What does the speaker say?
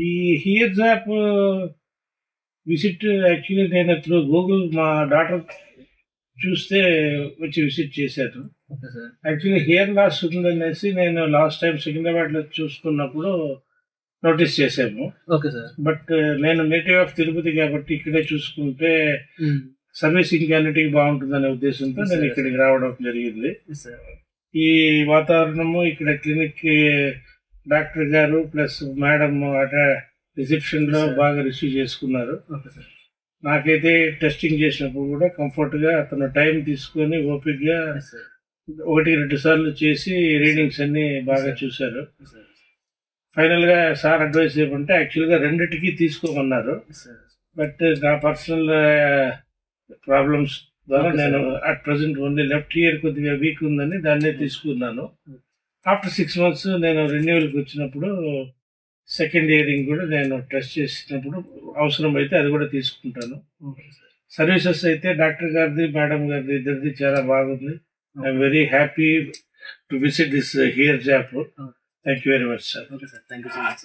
ఈ hairs app visit actually నేను through Google మా డాటర్ చూస్తే వచ్చి విజిట్ చేశారు. Okay sir. Actually hair loss ఉందనేసి నేను లాస్ట్ టైం సికింద్రాబాద్లో చూసుకున్నప్పుడు నోటీస్ చేశాము. Okay sir. బట్ నేను నేటివ్ ఆఫ్ తిరుపతి కాబట్టి ఇక్కడే చూసుకుంటే సర్వీసింగ్ క్వాలిటీ బాగుంటుందనే ఉద్దేశంతో నేను ఇక్కడికి రావడం జరిగింది. ఈ వాతావరణము ఇక్కడ క్లినిక్ డాక్టర్ గారు ప్లస్ మేడం రిసెప్షన్ లో బాగా రిసీవ్ చేసుకున్నారు. నాకైతే టెస్టింగ్ చేసినప్పుడు కూడా కంఫర్ట్ గా అతను టైం తీసుకొని ఓపిక్ గా 1-2 సార్లు చేసి రీడింగ్స్ అన్ని బాగా చూశారు. ఫైనల్ గా సార్ అడ్వైస్ ఏమంటే యాక్చువల్ గా రెండిటికి తీసుకోమన్నారు. బట్ నా పర్సనల్ ప్రాబ్లమ్స్ ద్వారా నేను at present only left ear కొద్దిగా వీక్ ఉందని దాన్నే తీసుకున్నాను. ఆఫ్టర్ 6 months నేను రెన్యువల్కి వచ్చినప్పుడు సెకండ్ ఇయరింగ్ కూడా నేను టెస్ట్ చేసినప్పుడు అవసరం అయితే అది కూడా తీసుకుంటాను. సర్వీసెస్ అయితే డాక్టర్ గారిది మేడం గారిది ఇద్దరిది చాలా బాగుంది. I'm very happy to visit this hair zap. Thank you very much sir. Okay sir, thank you so much.